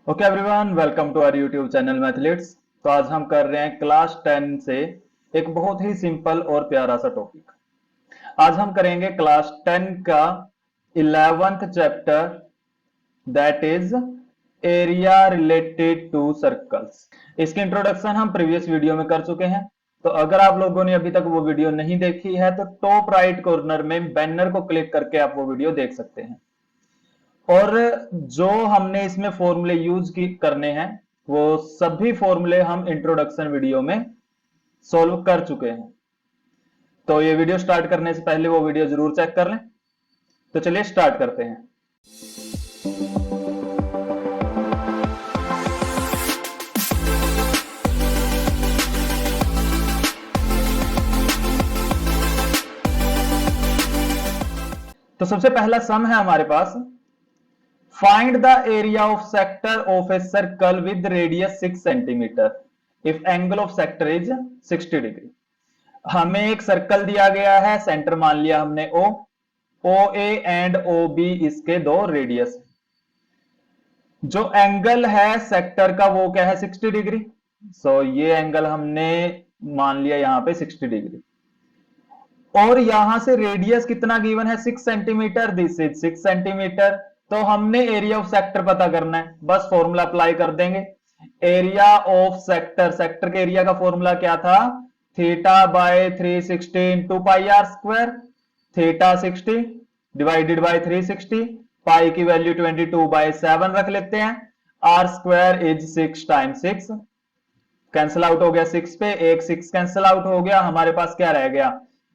Okay everyone, welcome to our YouTube channel Mathletes. तो आज हम कर रहे हैं क्लास 10 से एक बहुत ही सिंपल और प्यारा सा टॉपिक। आज हम करेंगे क्लास 10 का 11th chapter, that is area related to circles. इसकी इंट्रोडक्शन हम प्रीवियस वीडियो में कर चुके हैं। तो अगर आप लोगों ने अभी तक वो वीडियो नहीं देखी है तो टॉप राइट कॉर्नर में बैनर को क्लिक करके आप वो वीडियो देख सकते हैं। और जो हमने इसमें फॉर्मूले यूज करने हैं वो सभी फॉर्मूले हम इंट्रोडक्शन वीडियो में सॉल्व कर चुके हैं। तो ये वीडियो स्टार्ट करने से पहले वो वीडियो जरूर चेक कर लें। तो चलिए स्टार्ट करते हैं। तो सबसे पहला सम है हमारे पास, find the area of sector of a circle with radius 6 centimetre if angle of sector is 60 degree. हमें एक सर्कल दिया गया है, सेंटर मान लिया हमने ओ ए एंड ओ बी इसके दो रेडियस। जो एंगल है सेक्टर का वो क्या है, 60 डिग्री। सो ये एंगल हमने मान लिया यहां पे 60 डिग्री। और यहां से रेडियस कितना गिवन है, 6 सेंटीमीटर, दिस इज 6 सेंटीमीटर। तो हमने एरिया ऑफ सेक्टर पता करना है, बस फॉर्मूला अप्लाई कर देंगे। एरिया ऑफ सेक्टर, सेक्टर के एरिया का फॉर्मूला क्या था, theta by 360 into pi are square. Theta 60 divided by 360, pi की वैल्यू 22/7 रख लेते हैं। R square is 6 times 6, cancel out हो गया 6 पे, एक 6 कैंसिल आउट हो गया। हमारे पास क्या रह गया,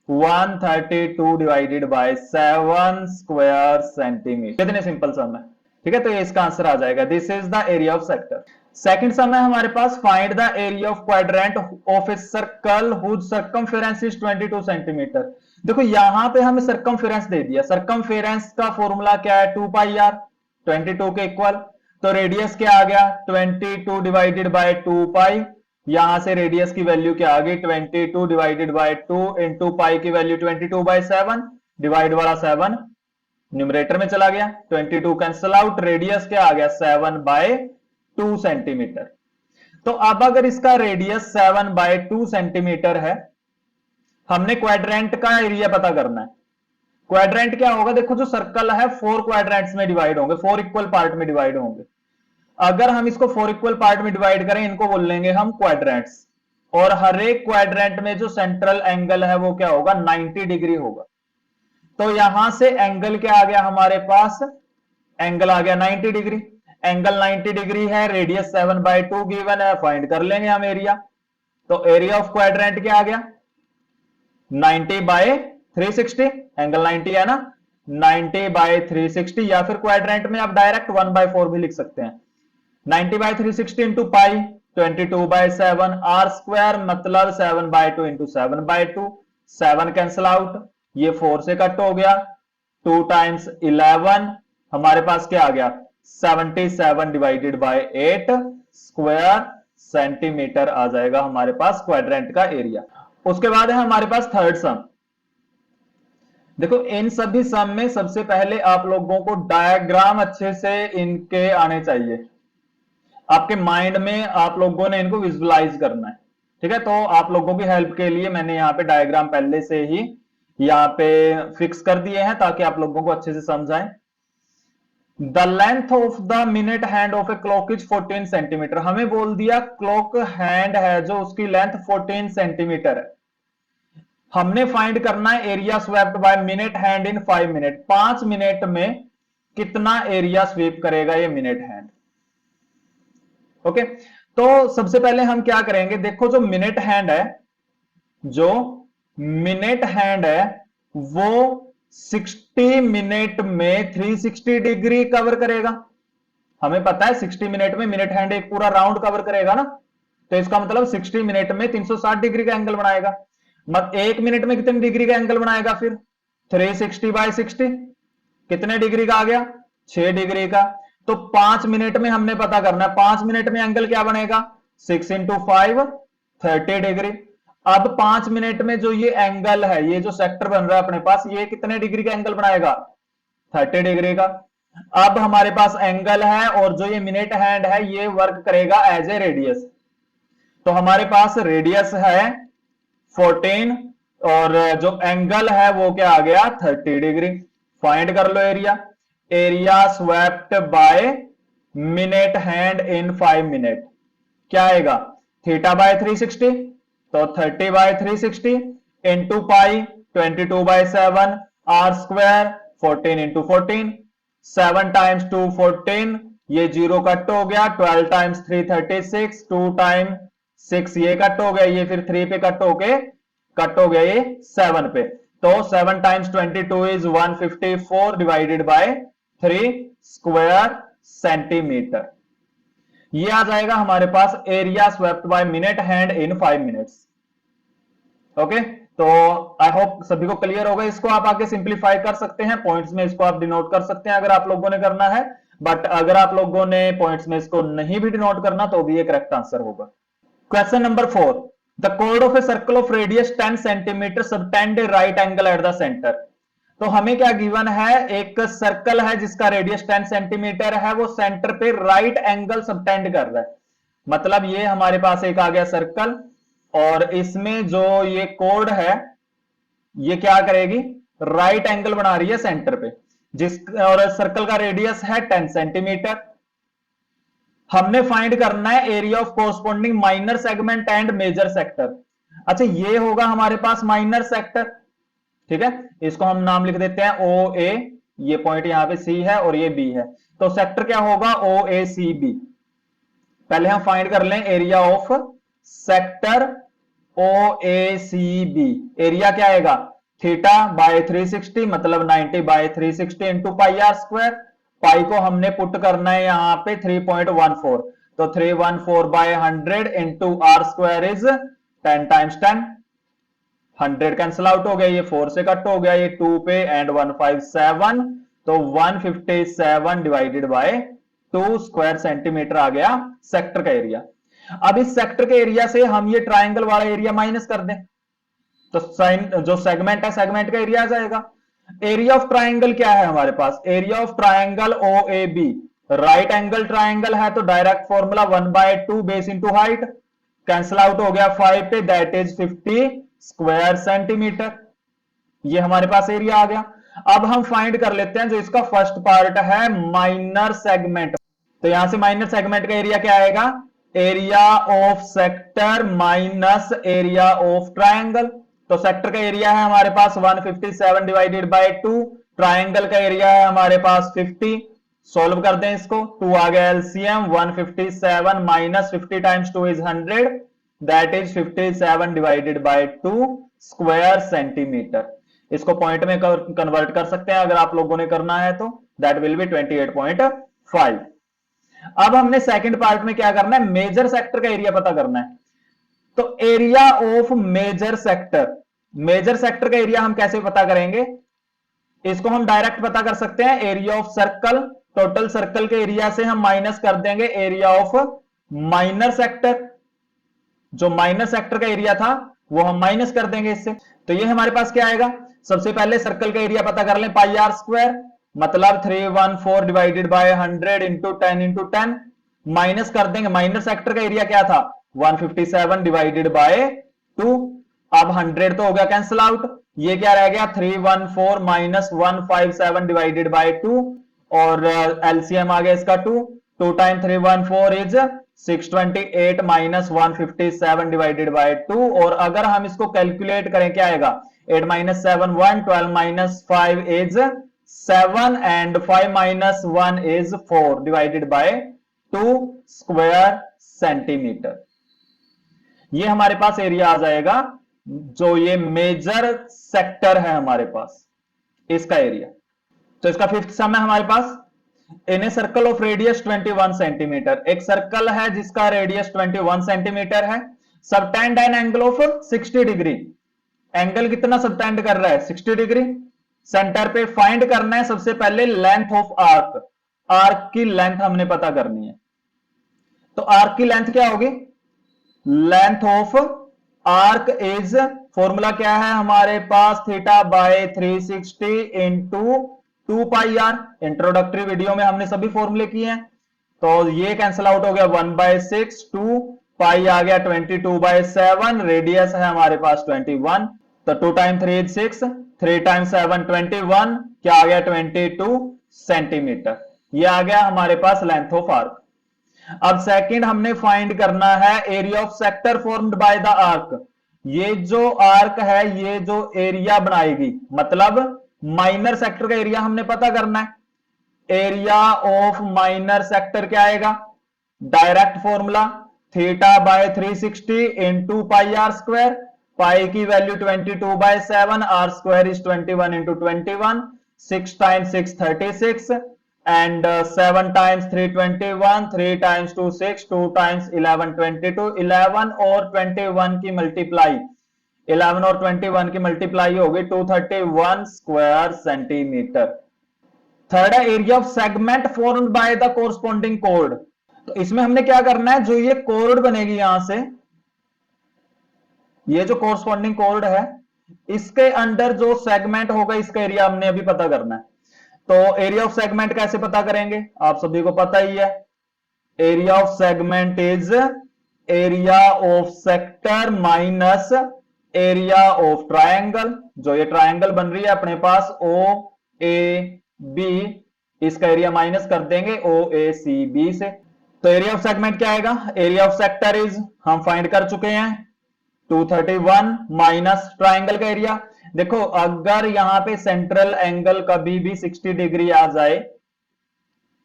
132 डिवाइडेड बाय 7 स्क्वायर सेंटीमीटर। कितने सिंपल सम है, ठीक है। तो ये इसका आंसर आ जाएगा, this is the area of sector. Second sum है हमारे पास, find the area of quadrant of a circle whose circumference is 22 centimetre. देखो यहां पे हमें सर्कमफेरेंस दे दिया, सर्कमफेरेंस का फॉर्मूला क्या है, 2 पाई आर, 22 के इक्वल। तो रेडियस क्या आ गया, 22 डिवाइडेड बाय 2 पाई। यहां से रेडियस की वैल्यू क्या आ गई, 22 डिवाइडेड बाय 2 इंटू पाई की वैल्यू 22/7, डिवाइड वाला 7 न्यूमरेटर में चला गया, 22 कैंसिल आउट, रेडियस क्या आ गया 7/2 सेंटीमीटर। तो अब अगर इसका रेडियस 7/2 सेंटीमीटर है, हमने क्वाड्रेंट का एरिया पता करना है। क्वाड्रेंट क्या होगा, देखो जो सर्कल है 4 क्वाड्रेंट्स में डिवाइड होंगे, 4 इक्वल पार्ट में डिवाइड होंगे। अगर हम इसको 4 इक्वल पार्ट में डिवाइड करें, इनको बोल लेंगे हम क्वाड्रेंट्स। और हर एक क्वाड्रेंट में जो सेंट्रल एंगल है वो क्या होगा, 90 डिग्री होगा। तो यहां से एंगल क्या आ गया हमारे पास, एंगल आ गया 90 डिग्री। एंगल 90 डिग्री है, रेडियस 7/2 गिवन है, फाइंड कर लेंगे हम एरिया। तो एरिया ऑफ क्वाड्रेंट क्या आ गया, 90/360, एंगल 90 है ना, 90/360। या फिर क्वाड्रेंट में आप डायरेक्ट 1/4 भी लिख सकते हैं। 90/360 इंटू पाई 22/7, आर स्क्वायर मतलब 7/2 इंटू 7/2, 7 कैंसिल आउट, ये 4 से कट हो गया, 2 टाइम्स 11 हमारे पास क्या आ गया, 77 डिवाइडेड बाय 8 स्क्वायर सेंटीमीटर आ जाएगा हमारे पास क्वाड्रेंट का एरिया। उसके बाद है हमारे पास थर्ड सम। देखो इन सभी सम में सबसे पहले आप लोगों को डायग्राम अच्छे से इनके आने चाहिए, आपके माइंड में आप लोगों ने इनको विजुअलाइज करना है, ठीक है। तो आप लोगों की हेल्प के लिए मैंने यहाँ पे डायग्राम पहले से ही यहाँ पे फिक्स कर दिए हैं ताकि आप लोगों को अच्छे से समझ आए। The length of the minute hand of a clock is 14 centimetre. हमें बोल दिया क्लॉक हैंड है जो उसकी लेंथ 14 सेंटीमीटर है। हमने फाइंड करना है area swept by minute hand in 5 minute. 5 minute में कितना एरिया स्वीप करेगा ये मिनट हैंड। ओके, तो सबसे पहले हम क्या करेंगे, देखो जो मिनट हैंड है, जो मिनट हैंड है वो 60 मिनट में 360 डिग्री कवर करेगा। हमें पता है 60 मिनट में मिनट हैंड एक पूरा राउंड कवर करेगा ना, तो इसका मतलब 60 मिनट में 360 डिग्री का एंगल बनाएगा। मत एक मिनट में कितने डिग्री का एंगल बनाएगा फिर, 360/60 कितने डिग्री का आ गया, 6 डिग्री का। तो 5 मिनट में हमने पता करना है, 5 मिनट में एंगल क्या बनेगा, 6 इंटू 5 30 डिग्री। अब 5 मिनट में जो ये एंगल है, ये जो सेक्टर बन रहा है अपने पास, ये कितने डिग्री का एंगल बनाएगा, 30 डिग्री का। अब हमारे पास एंगल है और जो ये मिनट हैंड है ये वर्क करेगा एज ए रेडियस। तो हमारे पास रेडियस है 14 और जो एंगल है वो क्या आ गया 30 डिग्री। फाइंड कर लो area. Area swept by minute hand in 5 minute क्या आएगा थीटा बाय 360, तो 30 by 360 into pi 22/7 r square 14 into 14 7 times 2 14 ये जीरो कट हो गया 12 टाइम्स 3 36 2 टाइम 6 ये कट हो गया ये फिर 3 पे कट हो गया ये 7 पे। तो 7 times 22 is 154 divided by 3 square centimetre. ये आ जाएगा हमारे पास area swept by minute hand in 5 minutes. Okay, तो आई होप सभी को क्लियर होगा। इसको आप आगे सिंप्लीफाई कर सकते हैं, पॉइंट्स में इसको आप डिनोट कर सकते हैं अगर आप लोगों ने करना है, बट अगर आप लोगों ने पॉइंट्स में इसको नहीं भी डिनोट करना तो भी ये करेक्ट आंसर होगा। Question number 4, the code of a circle of radius 10 centimetre subtend A right angle eight the centre. तो हमें क्या गिवन है, एक सर्कल है जिसका रेडियस 10 सेंटीमीटर है, वो सेंटर पे राइट एंगल सबटेंड कर रहा है। मतलब ये हमारे पास एक आ गया सर्कल और इसमें जो ये कोड है ये क्या करेगी, राइट एंगल बना रही है सेंटर पे, जिस और सर्कल का रेडियस है 10 सेंटीमीटर। हमने फाइंड करना है area of corresponding minor segment and major sector. अच्छा ये होगा हमारे पास माइनर सेक्टर, ठीक है, इसको हम नाम लिख देते हैं ओ ए, ये पॉइंट यहां पे सी है और ये बी है, तो सेक्टर क्या होगा ओ ए सी बी। पहले हम फाइंड कर लें area of sector O A C B. Area क्या आएगा थीटा बाय 360 मतलब 90 by 360 into pi are square. पाई को हमने पुट करना है यहां पे 3.14, तो 314 by 100 into R square is 10 times 10। 100 cancel out हो गया, ये 4 से कट हो गया, ये 2 पे एंड 157, तो 157 डिवाइडेड बाय 2 स्क्वायर सेंटीमीटर आ गया सेक्टर का एरिया। अब इस सेक्टर के एरिया से हम ये ट्राइंगल वाला एरिया माइनस कर दें तो जो सेगमेंट है सेगमेंट का एरिया आ जाएगा। एरिया ऑफ ट्राइंगल क्या है हमारे पास, area of triangle O A B, right angle triangle है तो direct formula 1/2 base into height, cancel out हो गया 5 पे, दैट इज 50 स्क्वायर सेंटीमीटर। ये हमारे पास एरिया आ गया। अब हम फाइंड कर लेते हैं जो इसका फर्स्ट पार्ट है माइनर सेगमेंट। तो यहां से माइनर सेगमेंट का एरिया क्या आएगा, area of sector minus area of triangle. तो सेक्टर का एरिया है हमारे पास 157 डिवाइडेड बाय 2, ट्राइंगल का एरिया है हमारे पास 50। सॉल्व कर दें इसको, 2 आ गया LCM, 157 minus 50 times 2 is 100, that is 57 divided by 2 square centimetre. इसको पॉइंट में कन्वर्ट कर सकते हैं अगर आप लोगों ने करना है तो, दैट विल बी 28.5। अब हमने सेकंड पार्ट में क्या करना है, मेजर सेक्टर का एरिया पता करना है। तो area of major sector, major sector का एरिया हम कैसे पता करेंगे, इसको हम डायरेक्ट पता कर सकते हैं area of circle, total circle के एरिया से हम माइनस कर देंगे एरिया ऑफ माइनर सेक्टर। जो माइनर सेक्टर का एरिया था वो हम माइनस कर देंगे इससे, तो ये हमारे पास क्या आएगा, सबसे पहले सर्कल का एरिया पता कर लें, पाई आर स्क्वायर मतलब 314 divided by 100 into 10 into 10, minus कर देंगे माइनर सेक्टर का एरिया क्या था 157 डिवाइडेड बाय 2। अब 100 तो हो गया कैंसिल आउट, ये क्या रह गया 314 माइनस 157 डिवाइडेड बाय 2 और एलसीएम आ गया इसका 2 time 314 is 628 minus 157 divided by 2, और अगर हम इसको कैलकुलेट करें क्या आएगा 8 minus 7 1, 12 minus 5 is 7 and 5 minus 1 is 4 divided by 2 square centimetre. ये हमारे पास एरिया आ जाएगा जो ये मेजर सेक्टर है हमारे पास, इसका एरिया। तो इसका फिफ्थ सम है हमारे पास, in a circle of radius 21 centimetre, एक सर्कल है जिसका रेडियस 21 सेंटीमीटर है, subtend an angle of 60 degree, angle कितना सबटेंड कर रहा है 60 डिग्री। सेंटर पे फाइंड करना है सबसे पहले लेंथ ऑफ आर्क, आर्क की लेंथ हमने पता करनी है। तो आर्क की लेंथ क्या होगी, length of arc is, formula क्या है हमारे पास theta by 360 into 2 pi r, introductory video में हमने सभी फॉर्मूले किए हैं, तो ये कैंसिल आउट हो गया 1/6, 2 पाई आ गया 22/7, रेडियस है हमारे पास 21, तो 2 टाइम 3 इज 6, 3 टाइम 7 21, क्या आ गया 22 सेंटीमीटर। ये आ गया हमारे पास लेंथ ऑफ आर्क। अब सेकंड हमने फाइंड करना है area of sector formed by the arc. ये जो आर्क है ये जो एरिया बनाएगी, मतलब माइनर सेक्टर का एरिया हमने पता करना है। एरिया ऑफ माइनर सेक्टर क्या आएगा, direct formula θ/360 into pi are square, pi की value 22/7, r square is 21 into 21, 6 times 6 36, and 7 times 321, 3 times 2 6, 2 times 11 22, 11 और 21 की मल्टीप्लाई, 11 और 21 की मल्टीप्लाई होगी 231 स्क्वायर सेंटीमीटर। थर्ड है area of segment formed by the corresponding code. तो इसमें हमने क्या करना है, जो ये कोड बनेगी यहां से, ये जो कोरस्पॉन्डिंग कोड है इसके अंडर जो सेगमेंट होगा इसका एरिया हमने अभी पता करना है। तो एरिया ऑफ सेगमेंट कैसे पता करेंगे, आप सभी को पता ही है, area of segment is area of sector minus area of triangle. जो ये ट्रायंगल बन रही है अपने पास ओ ए बी, इसका एरिया माइनस कर देंगे ओ ए सी बी से। तो एरिया ऑफ सेगमेंट क्या आएगा, एरिया ऑफ सेक्टर इज हम फाइंड कर चुके हैं 231 माइनस ट्रायंगल का एरिया। देखो अगर यहां पे सेंट्रल एंगल कभी भी 60 डिग्री आ जाए,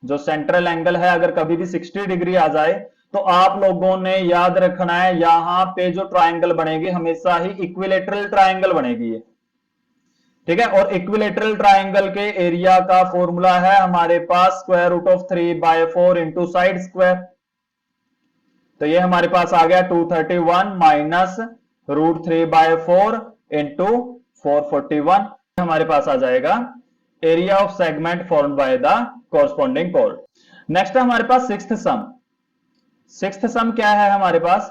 जो सेंट्रल एंगल है अगर कभी भी 60 डिग्री आ जाए, तो आप लोगों ने याद रखना है यहां पे जो ट्रायंगल बनेगी हमेशा ही इक्विलेटरल ट्रायंगल बनेगी ये, ठीक है। और इक्विलेटरल ट्रायंगल के एरिया का फॉर्मूला है हमारे पास square root of 3/4 into side square. तो ये हमारे पास आ गया 231 माइनस √3/4 इंटू 441, हमारे पास आ जाएगा area of segment formed by the corresponding code. Next है हमारे पास सिक्स्थ सम। सिक्स्थ सम क्या है हमारे पास,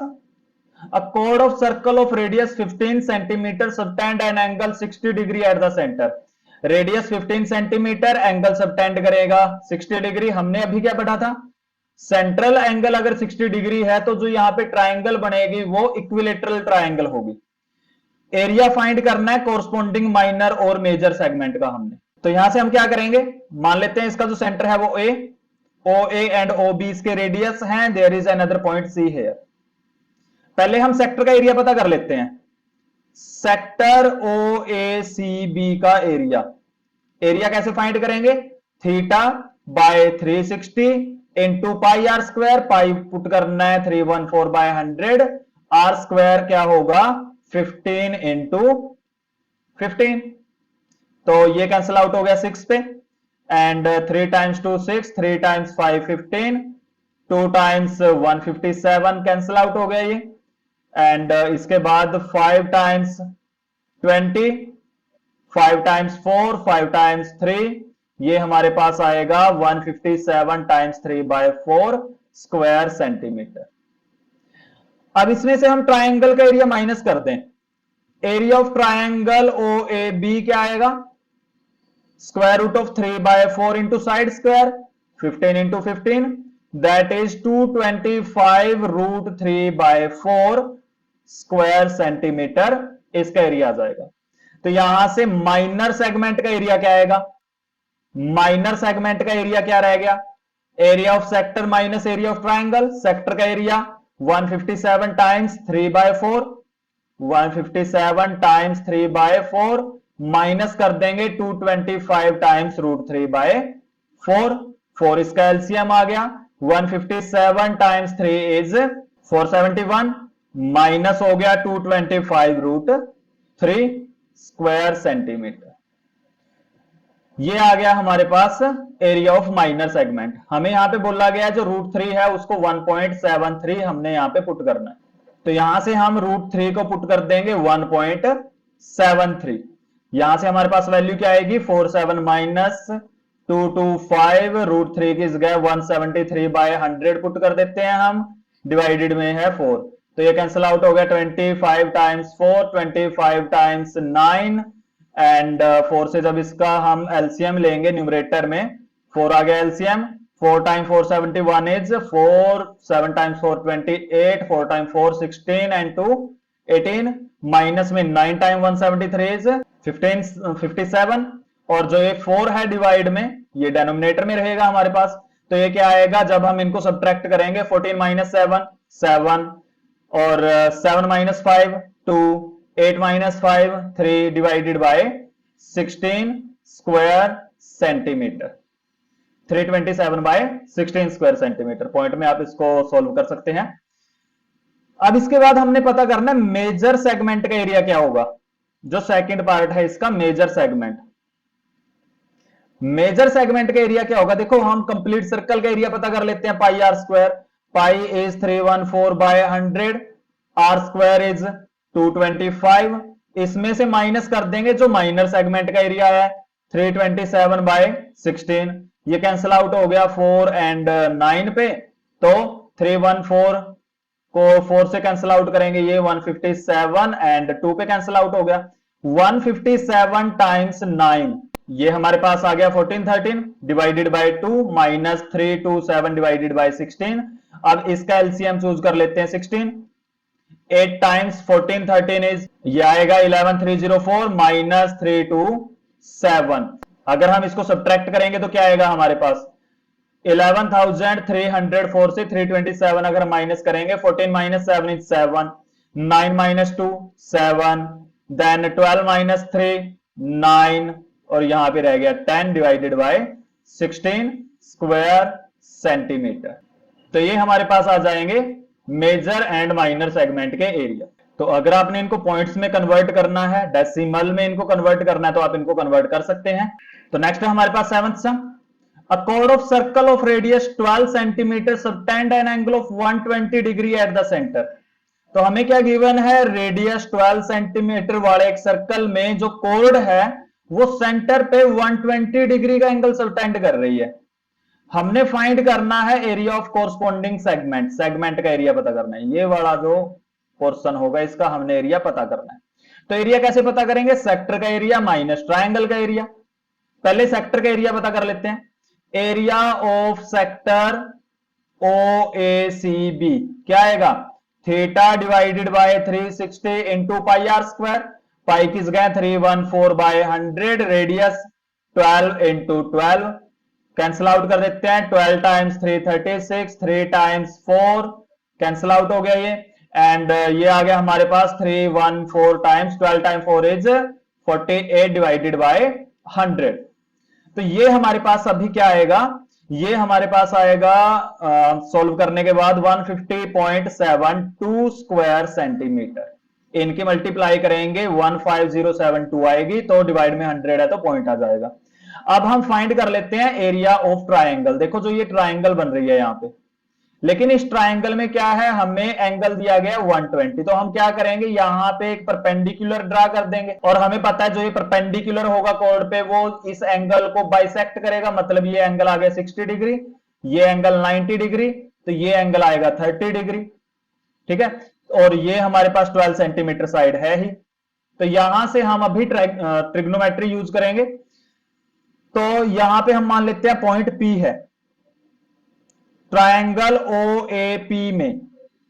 अ कोड of circle of radius 15 centimetre subtend an angle 60 degree at the centre. Radius 15 centimetre, angle subtend करेगा 60 डिग्री। हमने अभी क्या पढ़ा था, सेंट्रल एंगल अगर 60 डिग्री है तो जो यहां पे ट्रायंगल बनेगी वो इक्विलेटरल ट्रायंगल होगी। एरिया फाइंड करना है कोरस्पॉन्डिंग माइनर और मेजर सेगमेंट का हमने। तो यहां से हम क्या करेंगे, मान लेते हैं इसका जो सेंटर है वो A, O A and O B इसके रेडियस हैं, there is another point C here. पहले हम सेक्टर का एरिया पता कर लेते हैं, sector O A C B का एरिया। एरिया कैसे फाइंड करेंगे, θ/360 into pi are square, pi put करना है 314/100, आर स्क्वायर क्या होगा 15 इंटू 15, तो ये कैंसिल आउट हो गया 6 पे, and 3 times 2 6, 3 times 5 15, 2 times 157 cancel out हो गया ये, एंड इसके बाद 5 टाइम्स 20, 5 टाइम्स 4, 5 टाइम्स 3, ये हमारे पास आएगा 157 टाइम्स 3/4 स्क्वायर सेंटीमीटर। अब इसमें से हम ट्रायंगल का एरिया माइनस कर दें, area of triangle O A B क्या आएगा, square root of 3/4 into side square 15 into 15, that is 225 √3/4 square centimetre, इसका एरिया आ जाएगा। तो यहां से माइनर सेगमेंट का एरिया क्या आएगा, माइनर सेगमेंट का एरिया क्या रह गया, area of sector minus area of triangle. Sector का एरिया 157 टाइम्स 3/4, 157 टाइम्स 3/4 माइनस कर देंगे 225 टाइम्स √3/4, 4 इसका एलसीएम आ गया, 157 टाइम्स 3 इज 471, माइनस हो गया 225 √3 स्क्वायर सेंटीमीटर। ये आ गया हमारे पास एरिया ऑफ माइनर सेगमेंट। हमें यहां पे बोला गया जो √3 है उसको 1.73 हमने यहां पे पुट करना है, तो यहां से हम √3 को पुट कर देंगे 1.73, यहां से हमारे पास वैल्यू क्या आएगी 47 माइनस 225 √3 की जगह 173/100 पुट कर देते हैं हम, डिवाइडेड में है 4, तो ये कैंसिल आउट हो गया 25 टाइम्स 4, 25 टाइम्स 9, एंड 4 से जब इसका हम एलसीएम लेंगे न्यूमरेटर में, 4 आ गया LCM, 4 time 471 is 4, 7 times 4 28, 4 time 4 16 and 2 18, minus में 9 टाइम 173 इज 15 57, और जो ये 4 है डिवाइड में, ये डेनोमिनेटर में रहेगा हमारे पास। तो ये क्या आएगा जब हम इनको सब्ट्रैक्ट करेंगे, 14 माइनस 7 7, और 7 minus 5 2, 8 minus 5 3 divided by 16 square centimetre, 327 by 16 square centimetre. Point में आप इसको सॉल्व कर सकते हैं। अब इसके बाद हमने पता करना है मेजर सेगमेंट का एरिया क्या होगा। जो सेकंड पार्ट है इसका, मेजर सेगमेंट, मेजर सेगमेंट का एरिया क्या होगा। देखो हम कंप्लीट सर्कल का एरिया पता कर लेते हैं, pi are square, pi is 314 by 100, are square is 225, इसमें से माइनस कर देंगे जो माइनर सेगमेंट का एरिया है 327 बाय 16, ये कैंसिल आउट हो गया 4 एंड 9 पे, तो 314 को 4 से कैंसिल आउट करेंगे, ये 157 एंड 2 पे कैंसिल आउट हो गया, 157 टाइम्स 9, ये हमारे पास आ गया 1413 divided by 2 minus 327 divided by 16। अब इसका एलसीएम चूज कर लेते हैं 16, 8 टाइम्स 1413 इज, ये आएगा 11304 माइनस 327। अगर हम इसको सब्ट्रैक्ट करेंगे तो क्या आएगा हमारे पास, 11,304 से 327 अगर माइनस करेंगे, 14 minus 7 is 7, 9 minus 2 7, then 12 minus 3 9, और यहां पे रह गया 10 डिवाइडेड बाय 16 स्क्वायर सेंटीमीटर। तो ये हमारे पास आ जाएंगे मेजर एंड माइनर सेगमेंट के एरिया। तो अगर आपने इनको पॉइंट्स में कन्वर्ट करना है, डेसिमल में इनको कन्वर्ट करना है, तो आप इनको कन्वर्ट कर सकते हैं। तो नेक्स्ट है हमारे पास seventh sum, a chord of circle of radius 12 centimeter subtend an angle of 120 degree at the center। तो हमें क्या गिवन है, रेडियस 12 सेंटीमीटर वाले एक सर्कल में जो कोड है वो सेंटर पे 120 डिग्री का एंगल सबटेंड कर रही है। हमने फाइंड करना है area of corresponding segment, segment का एरिया पता करना है, ये वाला जो पोर्शन होगा इसका हमने एरिया पता करना है। तो एरिया कैसे पता करेंगे, सेक्टर का एरिया माइनस ट्रायंगल का एरिया। पहले सेक्टर का एरिया पता कर लेते हैं, area of sector O A C B क्या आएगा, theta divided by 360 into pi are square, pi किस गए 314 by 100, radius 12 into 12, cancel out कर देते हैं, 12 टाइम्स 336, 3 टाइम्स 4 कैंसिल आउट हो गया ये, एंड ये आ गया हमारे पास 314 times 12 time 4 is 48 divided by 100। तो ये हमारे पास अभी क्या आएगा, ये हमारे पास आएगा सॉल्व करने के बाद 150.72 स्क्वायर सेंटीमीटर। इनकी मल्टीप्लाई करेंगे 15072 आएगी, तो डिवाइड में 100 है तो पॉइंट आ जाएगा। अब हम फाइंड कर लेते हैं एरिया ऑफ ट्रायंगल। देखो जो ये ट्रायंगल बन रही है यहां पे, लेकिन इस ट्रायंगल में क्या है, हमें एंगल दिया गया 120, तो हम क्या करेंगे, यहां पे एक परपेंडिकुलर ड्रा कर देंगे, और हमें पता है जो ये परपेंडिकुलर होगा कोड पे वो इस एंगल को बाइसेक्ट करेगा, मतलब ये एंगल आ गया 60 डिग्री, ये एंगल 90 डिग्री, तो ये एंगल आएगा 30 डिग्री, ठीक है। और ये हमारे पास 12 सेंटीमीटर साइड है ही, तो यहां से हम अभी ट्रिग्नोमेट्री यूज करेंगे। तो यहां पे हम मान लेते हैं पॉइंट P है, ट्रायंगल OAP में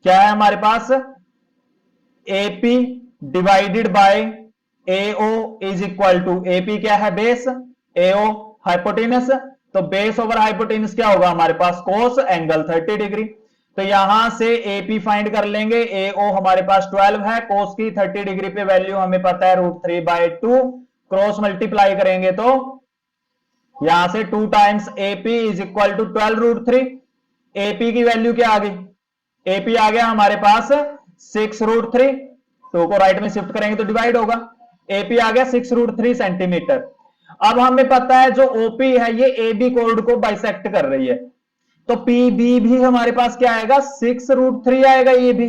क्या है हमारे पास, AP divided by AO is equal to, AP क्या है बेस, AO हाइपोटेनस, तो बेस ओवर हाइपोटेनस क्या होगा हमारे पास, कोस एंगल 30 डिग्री। तो यहां से AP फाइंड कर लेंगे, AO हमारे पास 12 है, कोस की 30 डिग्री पे वैल्यू हमें पता है √3/2, क्रॉस मल्टीप्लाई करेंगे तो यहां से 2 times AP is equal to 12√3, AP की वैल्यू क्या आ गई, AP आ गया हमारे पास 6√3, 2 को राइट में शिफ्ट करेंगे तो डिवाइड होगा, AP आ गया 6√3 सेंटीमीटर। अब हमें पता है जो OP है ये AB कोड को बाइसेक्ट कर रही है, तो PB भी हमारे पास क्या आएगा 6√3 आएगा ये भी।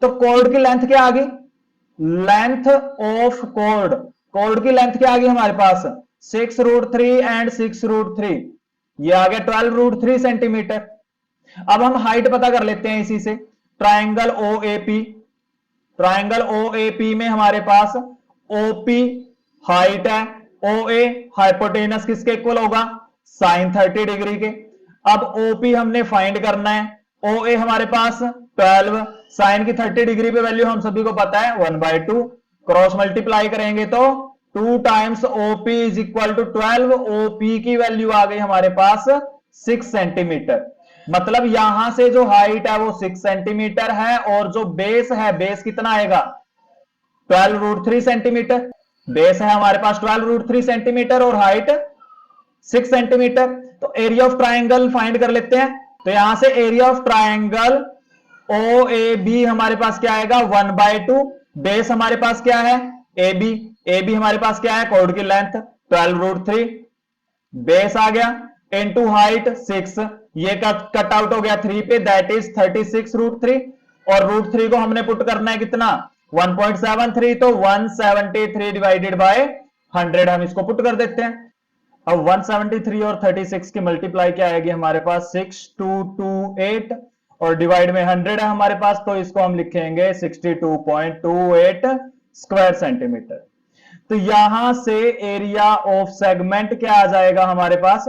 तो कोड की लेंथ क्या आ गई, लेंथ ऑफ कोड, कोड की लेंथ क्या आ गई हमारे पास 6√3 एंड 6√3, ये आ गया 12√3 सेंटीमीटर। अब हम हाइट पता कर लेते हैं इसी से, ट्रायंगल OAP, ट्रायंगल OAP में हमारे पास OP हाइट है ओ ए, हाइपोटेनस किसके इक्वल होगा, साइन 30 डिग्री के। अब ओपी हमने फाइंड करना है, ओ ए हमारे पास 12, साइन की 30 डिग्री पे वैल्यू हम सभी को पता है 1/2, क्रॉस मल्टीप्लाई करेंगे तो 2 times OP is equal to 12, OP की वैल्यू आ गई हमारे पास 6 सेंटीमीटर। मतलब यहां से जो हाइट है वो 6 सेंटीमीटर है, और जो बेस है, बेस कितना आएगा 12√3 सेंटीमीटर। बेस है हमारे पास 12√3 सेंटीमीटर और हाइट 6 सेंटीमीटर। तो एरिया ऑफ ट्राइंगल फाइंड कर लेते हैं। तो यहां से area of triangle O A B हमारे पास क्या आएगा 1/2, बेस हमारे पास क्या है ए बी, ए बी हमारे पास क्या है कॉर्ड की लेंथ 12√3, बेस आ गया इनटू हाइट 6, ये कट आउट हो गया 3 पे, दैट इज 36√3, और √3 को हमने पुट करना है कितना 1.73, तो 173 डिवाइडेड बाय 100 हम इसको पुट कर देते हैं। अब 173 और 36 की मल्टीप्लाई क्या आएगी हमारे पास 6228, और डिवाइड में 100 है हमारे पास, तो इसको हम लिखेंगे 62.28 स्क्वायर सेंटीमीटर। तो यहां से एरिया ऑफ सेगमेंट क्या आ जाएगा हमारे पास,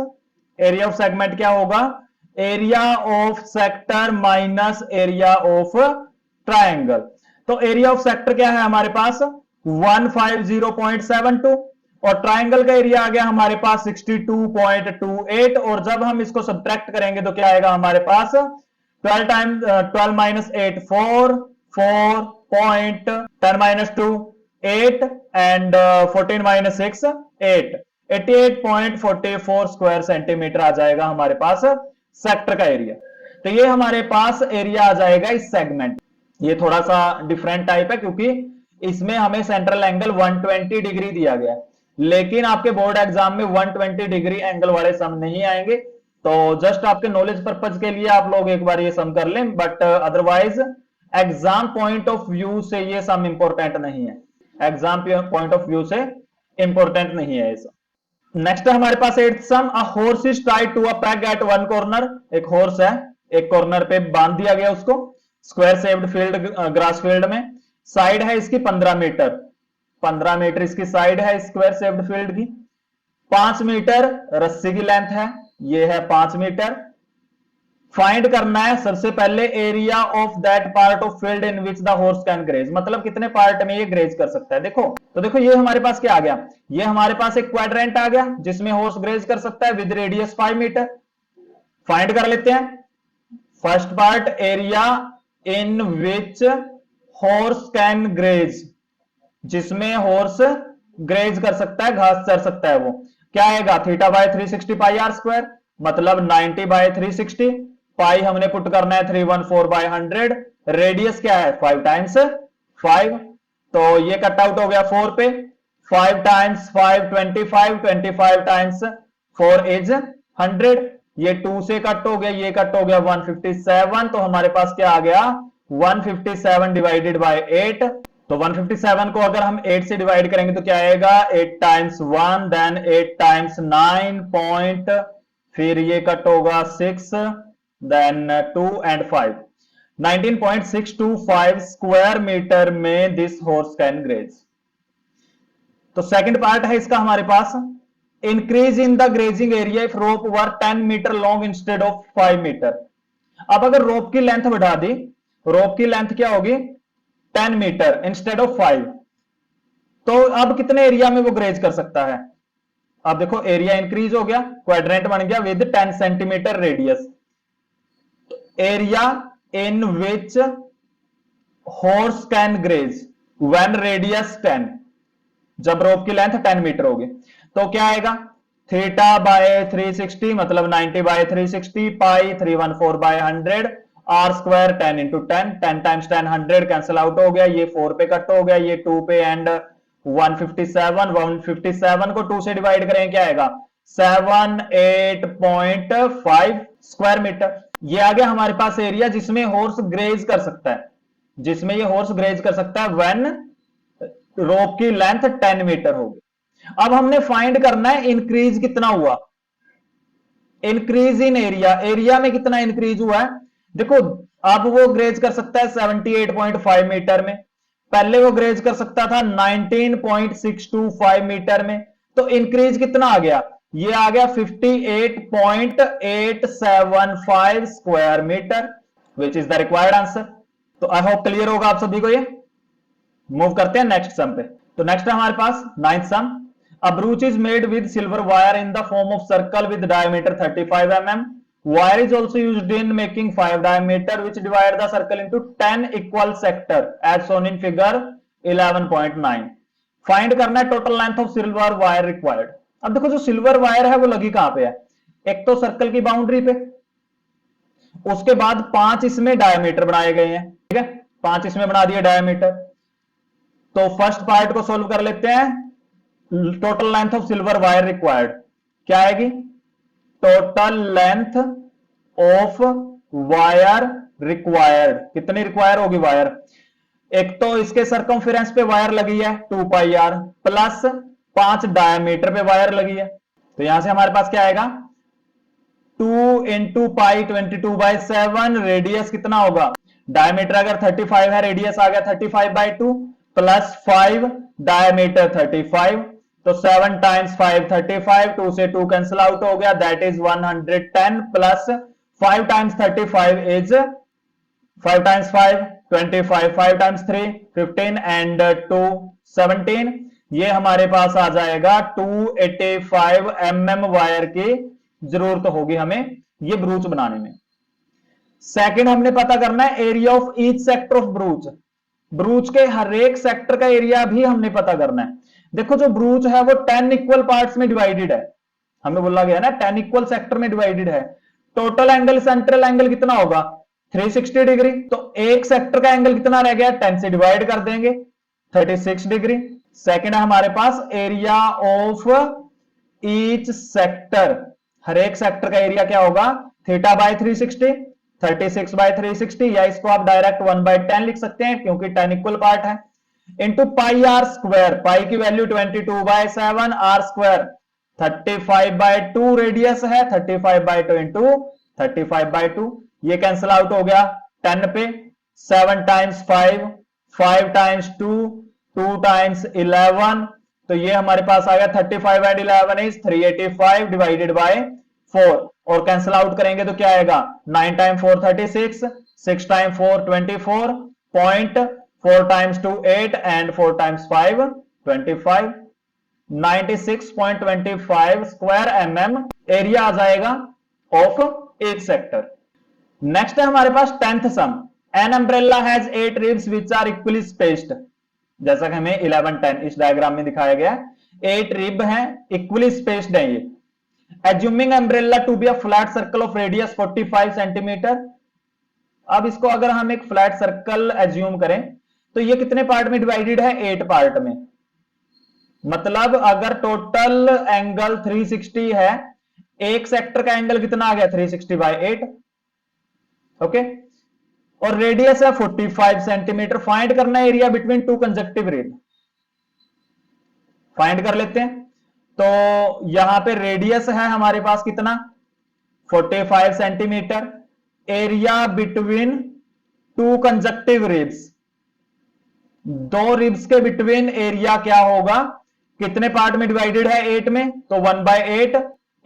एरिया ऑफ सेगमेंट क्या होगा, area of sector minus area of triangle. तो एरिया ऑफ सेक्टर क्या है हमारे पास 150.72, और ट्रायंगल का एरिया आ गया हमारे पास 62.28, और जब हम इसको सब्ट्रैक्ट करेंगे तो क्या आएगा हमारे पास 12 times 12 minus 8 4, 4.10 minus 2 8, and 14 minus 6 8, 88.44 square centimetre आ जाएगा हमारे पास सेक्टर का एरिया। तो ये हमारे पास एरिया आ जाएगा इस सेगमेंट। ये थोड़ा सा डिफरेंट टाइप है क्योंकि इसमें हमें सेंट्रल एंगल 120 डिग्री दिया गया है, लेकिन आपके बोर्ड एग्जाम में 120 डिग्री एंगल वाले सम नहीं आएंगे। तो जस्ट आपके नॉलेज पर्पज के लिए आप लोग एक बार ये सम कर लें, but otherwise exam point of view से ये सम इंपॉर्टेंट नहीं है, एग्जाम पॉइंट ऑफ व्यू से इंपॉर्टेंट नहीं है ऐसा। नेक्स्ट है हमारे पास 8th sum, a horse is tied to a peg at one corner. एक हॉर्स है, एक कॉर्नर पे बांध दिया गया उसको square shaped field, grass field में। साइड है इसकी 15 मीटर, 15 मीटर इसकी साइड है स्क्वायर शेप्ड फील्ड की। 5 मीटर रस्सी की लेंथ है, ये है 5 मीटर। फाइंड करना है सबसे पहले area of that part of field in which the horse can graze, मतलब कितने पार्ट में ये ग्रेज कर सकता है। देखो तो देखो ये हमारे पास क्या आ गया, ये हमारे पास एक क्वाड्रेंट आ गया जिसमें हॉर्स ग्रेज कर सकता है विद रेडियस 5 मीटर। फाइंड कर लेते हैं first part, area in which horse can graze, जिसमें हॉर्स ग्रेज कर सकता है, घास चर सकता है, वो क्या आएगा theta by 360 pi are square, मतलब 90 बाय 360, पाई हमने पुट करना है 314 बाय 100, रेडियस क्या है 5 टाइम्स 5, तो ये कट आउट हो गया 4 पे, 5 टाइम्स 5 25, 25 टाइम्स 4 इज 100, ये 2 से कट हो गया, ये कट हो गया 157, तो हमारे पास क्या आ गया 157 डिवाइडेड बाय 8। तो 157 को अगर हम 8 से डिवाइड करेंगे तो क्या आएगा 8 टाइम्स 1, देन 8 टाइम्स 9 पॉइंट, फिर ये कट होगा 6, देन 2 एंड 5, 19.625 स्क्वायर मीटर में दिस हॉर्स कैन ग्रेज। तो सेकंड पार्ट है इसका हमारे पास, increase in the grazing area if rope were 10 metre long instead of 5 metre. अब अगर रोप की लेंथ बढ़ा दी, रोप की लेंथ क्या होगी 10 मीटर इंस्टेड ऑफ 5, तो अब कितने एरिया में वो ग्रेज कर सकता है। अब देखो एरिया इंक्रीज हो गया, क्वाड्रेंट बन गया with 10 centimetre radius, area in which horse can graze when radius 10, जब रोप की लेंथ 10 मीटर होगी तो क्या आएगा थीटा बाय 360, मतलब 90 by 360, pi 314 by 100, are square 10 into 10, 10 times 10 100 cancel out हो गया, ये 4 पे कट हो गया, ये 2 पे एंड 157, 157 को 2 से डिवाइड करें क्या आएगा 78.5 स्क्वायर मीटर। ये आ गया हमारे पास एरिया जिसमें हॉर्स ग्रेज कर सकता है, जिसमें ये हॉर्स ग्रेज कर सकता है व्हेन रोप की लेंथ 10 मीटर होगी। अब हमने फाइंड करना है इंक्रीज कितना हुआ, इंक्रीज इन एरिया, एरिया में कितना इंक्रीज हुआ है। देखो अब वो ग्रेज कर सकता है 78.5 मीटर में, पहले वो ग्रेज कर सकता था 19.625 मीटर में, तो इंक्रीज कितना आ गया, ये आ गया 58.875 square metre, which is the required answer. तो आई होप क्लियर होगा आप सभी को ये। मूव करते हैं नेक्स्ट सम पे। तो नेक्स्ट है हमारे पास ninth sum. A brooch is made with silver wire in the form of circle with diameter 35 mm. Wire is also used in making 5 diameter which divide the circle into 10 equal sector as shown in figure 11.9. Find करना है total length of silver wire required. अब देखो जो silver wire है वो लगी कहां पे है, एक तो सर्कल की बाउंड्री पे, उसके बाद 5 इसमें डायमीटर बनाए गए हैं, ठीक है, 5 इसमें बना दिए डायमीटर। तो फर्स्ट पार्ट को सोल्व कर लेते हैं। Total length of silver wire required क्या आएगी, total length of wire required, कितनी रिक्वायर होगी वायर, एक तो इसके सरकमफेरेंस पे वायर लगी है 2 पाई आर प्लस 5 डायमीटर पे वायर लगी है, तो यहां से हमारे पास क्या आएगा 2 इंटू पाई 22/7, रेडियस कितना होगा, डायमीटर अगर 35 है रेडियस आ गया 35/2 प्लस 5 डायमीटर 35, तो 7 टाइम्स 5 35, 2 से 2 कैंसिल आउट हो गया, that is 110 plus 5 times 35 is 5 times 5 25, 5 times 3 15 and 2 17, ये हमारे पास आ जाएगा 285 mm वायर की जरूरत होगी हमें ये ब्रूच बनाने में। सेकंड हमने पता करना है area of each sector of ब्रूच, ब्रूच के हर एक सेक्टर का एरिया भी हमने पता करना है। देखो जो ब्रूच है वो 10 इक्वल पार्ट्स में डिवाइडेड है, हमें बोला गया ना 10 इक्वल सेक्टर में डिवाइडेड है। टोटल एंगल सेंट्रल एंगल कितना होगा 360 डिग्री, तो एक सेक्टर का एंगल कितना रह गया 10 से डिवाइड कर देंगे 36 डिग्री। सेकंड है हमारे पास एरिया ऑफ ईच सेक्टर, हर एक सेक्टर का एरिया क्या होगा थीटा बाय 360, 36/360, या इसको आप डायरेक्ट 1/10 लिख सकते हैं क्योंकि 10 इक्वल पार्ट है, into pi are square, pi की वैल्यू 22/7, आर स्क्वायर 35/2 रेडियस है, 35/2 इंटू 35/2, ये कैंसिल आउट हो गया 10 पे, 7 टाइम्स 5, 5 टाइम्स 2, 2 टाइम्स 11, तो ये हमारे पास आ गया 35 एंड 11 इज 385 डिवाइडेड बाय 4, और कैंसिल आउट करेंगे तो क्या आएगा 9 time 4 36, 6 time 4 24, point 4 times 2 8 and 4 times 5 25, 96.25 square mm area आ जाएगा ऑफ एक सेक्टर। नेक्स्ट है हमारे पास 10th sum, an umbrella has 8 ribs which are equally spaced, जैसा कि हमें 11-10 इस डायग्राम में दिखाया गया, 8 रिब हैं इक्वली स्पेस्ड है ये। Assuming umbrella to be a flat circle of radius 45 centimetre, अब इसको अगर हम एक फ्लैट सर्कल एज्यूम करें तो ये कितने पार्ट में डिवाइडेड है 8 पार्ट में, मतलब अगर टोटल एंगल 360 है, एक सेक्टर का एंगल कितना आ गया 360/8, ओके, और रेडियस है 45 सेंटीमीटर। फाइंड करना है area between two conjunctive rib, find कर लेते हैं। तो यहां पे रेडियस है हमारे पास कितना 45 centimetre, area between two conjunctive ribs, दो रिब्स के बिटवीन एरिया क्या होगा, कितने पार्ट में डिवाइडेड है 8 में, तो 1/8,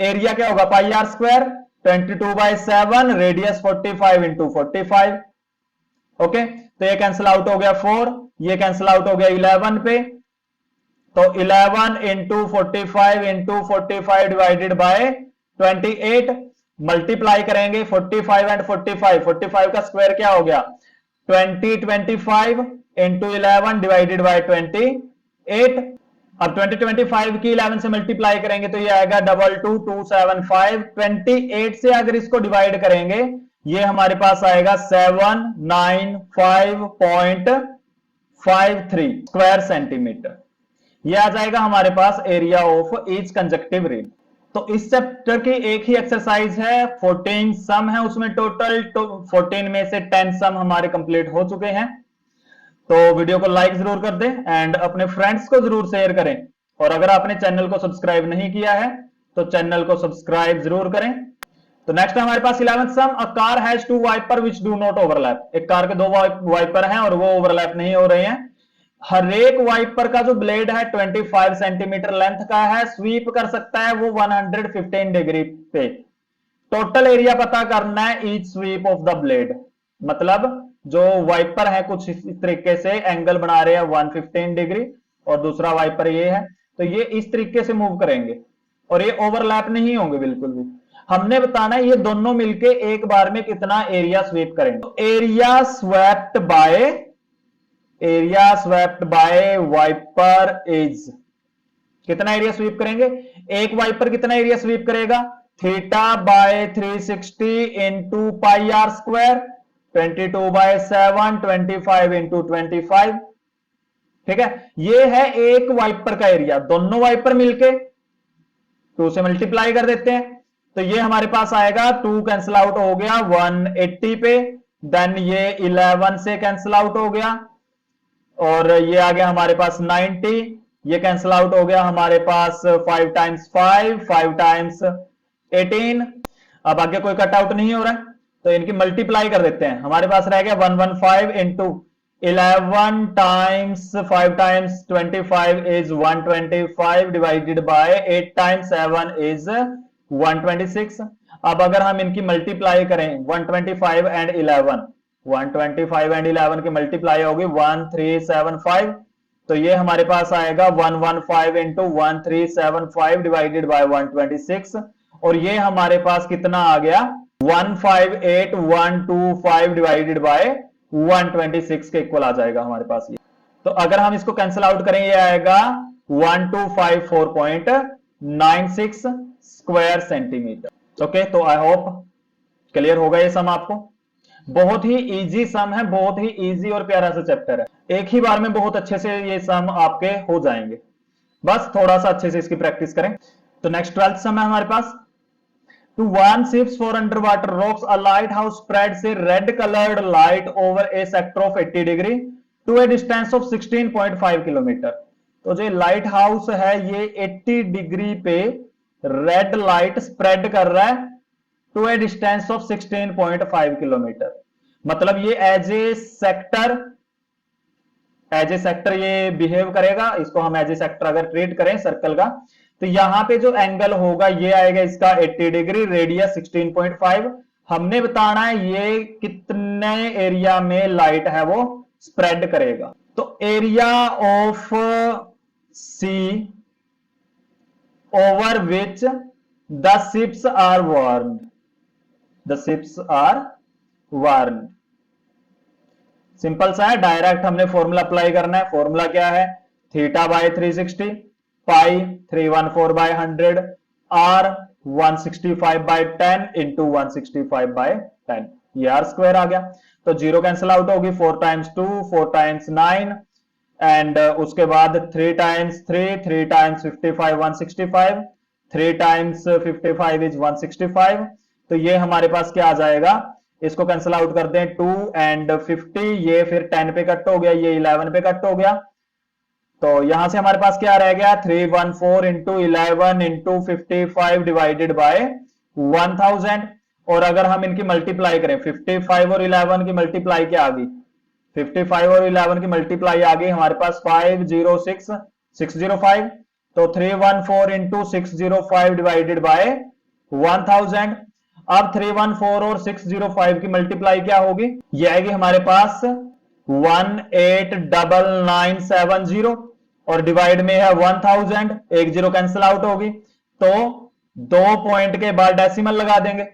एरिया क्या होगा pi are square 22/7, radius 45 into 45, okay, तो ये कैंसिल आउट हो गया 4, ये कैंसिल आउट हो गया 11 पे, तो 11 into 45 into 45 divided by 28, multiply करेंगे 45 एंड 45, 45 का स्क्वायर क्या हो गया 25 इंटू 11 डिवाइडेड बाय 28, अब 25 की 11 से मल्टीप्लाई करेंगे तो ये आएगा 22275, 28 से अगर इसको डिवाइड करेंगे ये हमारे पास आएगा 795.53 स्क्वायर सेंटीमीटर, ये आ जाएगा हमारे पास area of each consecutive rib. तो इस चैप्टर की एक ही एक्सरसाइज है, 14 सम है उसमें टोटल, तो 14 में से 10 सम हमारे कंप्लीट हो चुके हैं। तो वीडियो को लाइक जरूर कर दें एंड अपने फ्रेंड्स को जरूर शेयर करें, और अगर आपने चैनल को सब्सक्राइब नहीं किया है तो चैनल को सब्सक्राइब जरूर करें। तो नेक्स्ट हमारे पास 11th sum, a car has 2 wiper which do not overlap, एक कार के 2 वाइपर हैं और वो ओवरलैप नहीं हो रहे हैं। हर एक वाइपर का जो ब्लेड है 25 सेंटीमीटर लेंथ का है, स्वीप कर सकता है वो 115 डिग्री पे। टोटल एरिया पता करना है each sweep of the blade, मतलब जो वाइपर है कुछ इस तरीके से एंगल बना रहे हैं 115 डिग्री, और दूसरा वाइपर ये है, तो ये इस तरीके से मूव करेंगे और ये ओवरलैप नहीं होंगे बिल्कुल भी। हमने बताना है ये दोनों मिलके एक बार में कितना एरिया स्वीप करेंगे। तो area swept by wiper is, कितना एरिया स्वीप करेंगे? एक वाइपर कितना एरिया स्वीप करेगा? Theta by 360 into pi are square, 22/7, 25 into 25। ठीक है, ये है एक वाइपर का एरिया, दोनों वाइपर मिलके 2 से मल्टीप्लाई कर देते हैं, तो ये हमारे पास आएगा 2 कैंसिल आउट हो गया 180 पे, देन ये 11 से कैंसिल आउट हो गया, और ये आ गया हमारे पास 90, ये कैंसिल आउट हो गया हमारे पास 5 टाइम्स 5 टाइम्स 18। अब आगे कोई कट आउट नहीं हो रहा है, तो इनकी मल्टीप्लाई कर देते हैं। हमारे पास रह गया 115 into 11 times 5 times 25 is 125 divided by 8 times 7 is 126। अब अगर हम इनकी मल्टीप्लाई करें 125 एंड 11, 125 एंड 11 की मल्टीप्लाई होगी 1375, तो ये हमारे पास आएगा 115 इंटू 1375 डिवाइडेड बाय 126, और ये हमारे पास कितना आ गया 158125 डिवाइडेड बाय 126 के इक्वल आ जाएगा हमारे पास ये। तो अगर हम इसको कैंसिल आउट करें ये आएगा 1254.96 स्क्वायर सेंटीमीटर। ओके, तो आई होप क्लियर होगा ये सम आपको। बहुत ही इजी सम है, बहुत ही इजी और प्यारा सा चैप्टर है, एक ही बार में बहुत अच्छे से ये सम आपके हो जाएंगे, बस थोड़ा सा अच्छे से इसकी प्रैक्टिस करें। तो नेक्स्ट 12th सम है हमारे पास, to warn ships for underwater rocks a lighthouse spreads a red coloured light over a sector of 80 degree to a distance of 16.5 kilometre. तो जो लाइट हाउस है ये 80 degree पे red light spread कर रहा है to a distance of 16.5 kilometre, मतलब ये एज ए सेक्टर ये बिहेव करेगा। इसको हम एज ए सेक्टर अगर ट्रीट करें सर्कल का, तो यहां पे जो एंगल होगा ये आएगा इसका 80 डिग्री, रेडियस 16.5। हमने बताना है ये कितने एरिया में लाइट है वो स्प्रेड करेगा। तो area of sea over which the ships are warned, the ships are warned. Simple सा है, डायरेक्ट हमने फॉर्मूला अप्लाई करना है। फॉर्मूला क्या है? Theta by 360, pi 314/100, R 165/10 into 165/10, ये आर स्क्वायर आ गया। तो जीरो कैंसिल आउट होगी, 4 टाइम्स 2, 4 टाइम्स 9, एंड उसके बाद 3 टाइम्स 3, 3 टाइम्स 55 165, 3 टाइम्स 55 इज 165। तो ये हमारे पास क्या आ जाएगा, इसको कैंसिल आउट कर दें 2 एंड 50, ये फिर 10 पे कट हो गया, ये 11 पे कट हो गया। तो यहां से हमारे पास क्या रह गया 314 इंटू 11 इंटू 55 डिवाइडेड बाय 1000। और अगर हम इनकी मल्टीप्लाई करें 55 और 11 की मल्टीप्लाई क्या आ गई, 55 और 11 की मल्टीप्लाई आ गई हमारे पास 506605। तो 314 इंटू 605 डिवाइडेड बाय 1000। अब 314 और 605 की मल्टीप्लाई क्या होगी, ये आएगी हमारे पास 189970, और डिवाइड में है 1000, एक जीरो कैंसिल आउट होगी, तो 2 पॉइंट के बाद डेसिमल लगा देंगे।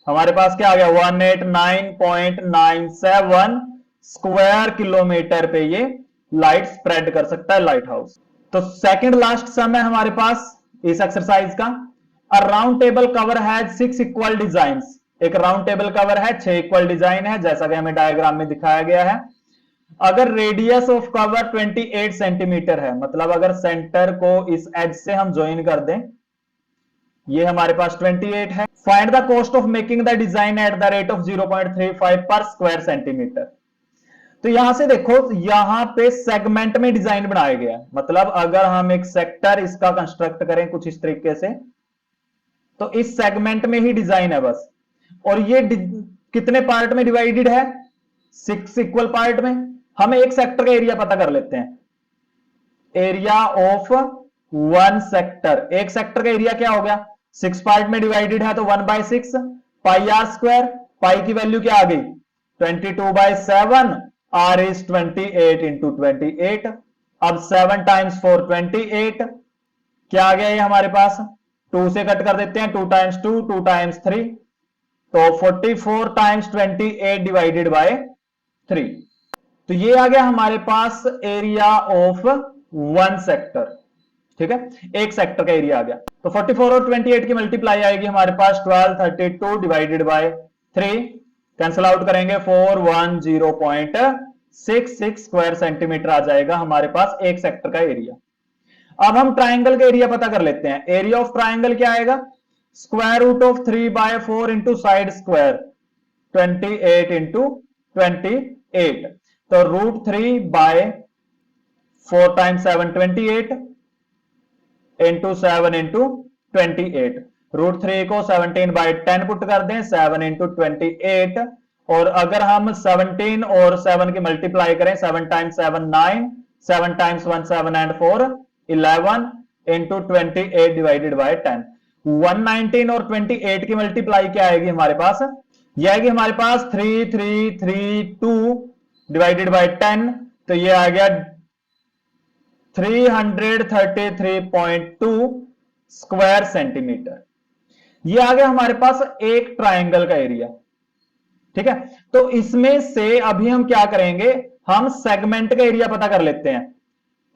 हमारे पास क्या आ गया 189.97 स्क्वायर किलोमीटर पे ये लाइट स्प्रेड कर सकता है लाइट हाउस। तो सेकंड लास्ट सम है हमारे पास इस एक्सरसाइज का। अ round table cover has 6 equal designs. एक राउंड टेबल कवर है, 6 इक्वल डिजाइन है, जैसा कि हमें डायग्राम में दिखाया गया है। अगर रेडियस ऑफ कवर 28 सेंटीमीटर है, मतलब अगर सेंटर को इस एज से हम ज्वाइन कर दें, ये हमारे पास 28 है। Find the cost of making the design at the rate of 0.35 पर स्क्वायर सेंटीमीटर। तो यहां से देखो, यहां पे सेगमेंट में डिजाइन बनाया गया है, मतलब अगर हम एक सेक्टर इसका कंस्ट्रक्ट करें कुछ इस तरीके से, तो इस सेगमेंट में ही डिजाइन है बस। और ये कितने पार्ट में डिवाइडेड है, 6 इक्वल पार्ट में। हमें एक सेक्टर का एरिया पता कर लेते हैं। एरिया ऑफ वन सेक्टर, एक सेक्टर का एरिया क्या हो गया, 6 पार्ट में डिवाइडेड है तो 1/6 पाई आर स्क्वायर, पाई की वैल्यू क्या आ गई 22/7, आर इज 28 इंटू 28। अब 7 टाइम्स 4 28, क्या आ गया ये हमारे पास, 2 से कट कर देते हैं, 2 टाइम्स 2, 2 टाइम्स 3, तो 44 टाइम्स 28 डिवाइडेड बाय 3। तो ये आ गया हमारे पास एरिया ऑफ वन सेक्टर, ठीक है, एक सेक्टर का एरिया आ गया। तो 44 और 28 की मल्टीप्लाई आएगी हमारे पास 1232 डिवाइडेड बाय 3, कैंसिल आउट करेंगे 410.66 स्क्वायर सेंटीमीटर आ जाएगा हमारे पास एक सेक्टर का एरिया। अब हम ट्राइंगल का एरिया पता कर लेते हैं। एरिया ऑफ ट्राइंगल क्या आएगा, square root of 3/4 into side square 28 into 28, तो √3/4 टाइम्स 7 28 इंटू 7 इंटू 28, √3 को 17/10 पुट कर दें, 7 इंटू 28, और अगर हम 17 और 7 की मल्टीप्लाई करें, 7 times 7 9, 7 times 1 7 and 4 11 into 28 divided by 10, 119 और 28 की मल्टीप्लाई क्या आएगी हमारे पास, यह आएगी हमारे पास 3332 डिवाइडेड बाय 10, तो ये आ गया 333.2 स्क्वायर सेंटीमीटर। ये आ गया हमारे पास एक ट्राइंगल का एरिया, ठीक है। तो इसमें से अभी हम क्या करेंगे, हम सेगमेंट का एरिया पता कर लेते हैं।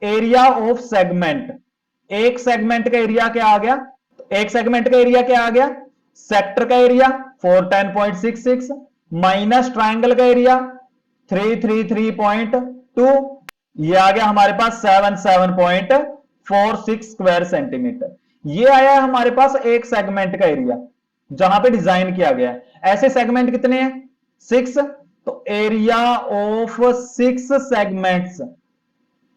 एरिया ऑफ सेगमेंट, एक सेगमेंट का एरिया क्या आ गया, एक सेगमेंट का एरिया क्या आ गया, सेक्टर का एरिया 410.66 माइनस ट्राइंगल का एरिया 333.2, ये आ गया हमारे पास 77.46 स्क्वायर सेंटीमीटर। ये आया हमारे पास एक सेगमेंट का एरिया जहां पे डिजाइन किया गया है। ऐसे सेगमेंट कितने हैं, 6, तो एरिया ऑफ 6 सेगमेंट्स,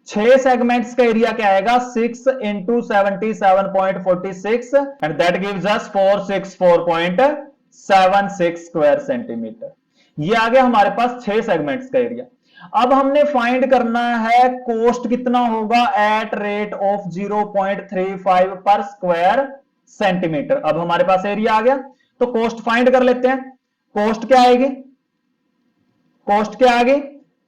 6 सेगमेंट्स का एरिया क्या आएगा, 6 into 77.46 and that gives us 464.76 square centimetre. ये आ गया हमारे पास 6 सेगमेंट्स का एरिया। अब हमने फाइंड करना है कॉस्ट कितना होगा एट रेट ऑफ 0.35 पर स्क्वायर सेंटीमीटर। अब हमारे पास एरिया आ गया तो कॉस्ट फाइंड कर लेते हैं। कॉस्ट क्या आएगी, कॉस्ट क्या आएगी,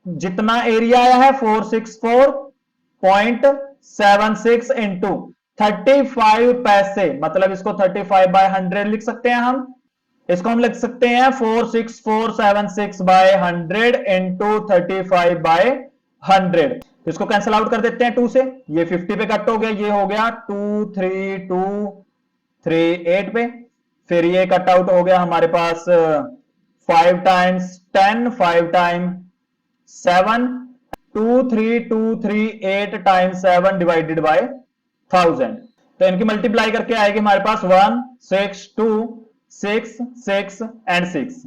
जितना एरिया आया है 464.76 इंटू 35 पैसे, मतलब इसको 35/100 लिख सकते हैं हम, इसको हम लिख सकते हैं 46476/100 इंटू 35/100। इसको कैंसिल आउट कर देते हैं 2 से, ये 50 पे कट हो गया, ये हो गया 23238 पे, फिर ये कट आउट हो गया हमारे पास 5 times 10, 5 times 7, 23238 times 7 divided by 1000, तो इनकी मल्टीप्लाई करके आएगी हमारे पास 1 6 2 6 6 एंड 6।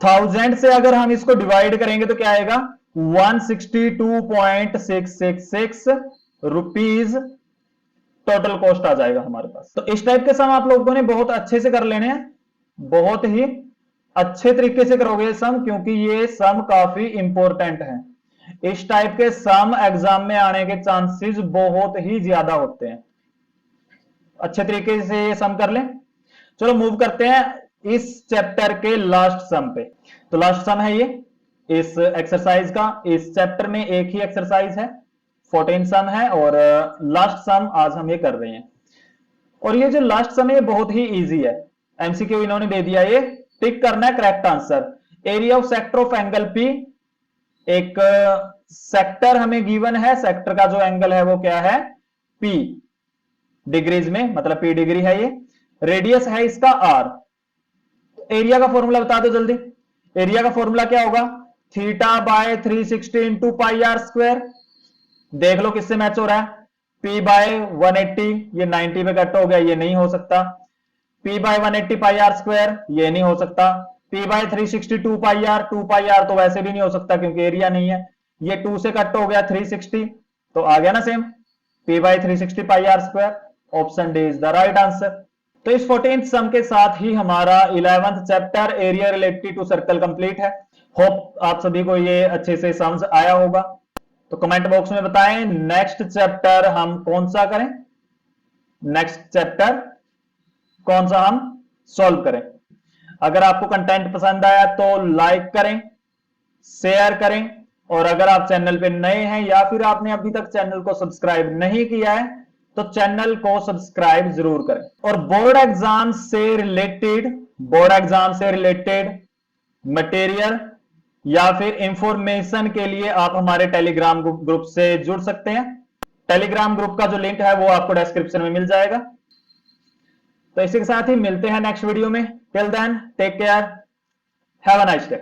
1000 से अगर हम इसको डिवाइड करेंगे तो क्या आएगा 162.666 रुपीज टोटल कॉस्ट आ जाएगा हमारे पास। तो इस टाइप के सम आप लोगों ने बहुत अच्छे से कर लेने हैं, बहुत ही अच्छे तरीके से करोगे सम, क्योंकि ये सम काफी इंपॉर्टेंट है। इस टाइप के सम एग्जाम में आने के चांसेस बहुत ही ज्यादा होते हैं। अच्छे तरीके से ये सम कर लें। चलो मूव करते हैं इस चैप्टर के लास्ट सम पे। तो लास्ट सम है ये इस एक्सरसाइज का। इस चैप्टर में एक ही एक्सरसाइज है, 14 सम है और लास्ट सम आज हम ये कर रहे हैं। और ये जो लास्ट सम है ये बहुत ही इजी है, एमसीक्यू इन्होंने दे दिया, ये टिक करना है correct answer. Area of sector of angle P, एक सेक्टर हमें गिवन है, सेक्टर का जो एंगल है वो क्या है पी डिग्रीज में, मतलब पी डिग्री है ये, रेडियस है इसका आर। एरिया का फॉर्मूला बता दो जल्दी। एरिया का फॉर्मूला क्या होगा, θ/360 इंटू पाई आर स्क्वायर। देख लो किससे मैच हो रहा है, P/180, ये 90 पे कट हो गया, ये नहीं हो सकता। P/180 पाई आर स्क्वायर, ये नहीं हो सकता। P/360 2 pi are, 2 pi are तो वैसे भी नहीं हो सकता क्योंकि एरिया नहीं है। ये 2 से कट हो गया 360, तो आ गया ना same P/360 pi are square. Option D is the right answer. तो इस 14th सम के साथ ही हमारा 11th chapter area related to circle complete है। होप आप सभी को ये अच्छे से समझ आया होगा। तो कमेंट बॉक्स में बताएं नेक्स्ट चैप्टर हम कौन सा करें, नेक्स्ट चैप्टर कौन सा हम सॉल्व करें। अगर आपको कंटेंट पसंद आया तो लाइक करें, शेयर करें, और अगर आप चैनल पे नए हैं या फिर आपने अभी तक चैनल को सब्सक्राइब नहीं किया है तो चैनल को सब्सक्राइब जरूर करें। और बोर्ड एग्जाम से रिलेटेड मटेरियल या फिर इंफॉर्मेशन के लिए आप हमारे टेलीग्राम ग्रुप से जुड़ सकते हैं। टेलीग्राम ग्रुप का जो लिंक है वो आपको डिस्क्रिप्शन में मिल जाएगा। तो इसी के साथ ही मिलते हैं नेक्स्ट वीडियो में। Till then take care, have a nice day.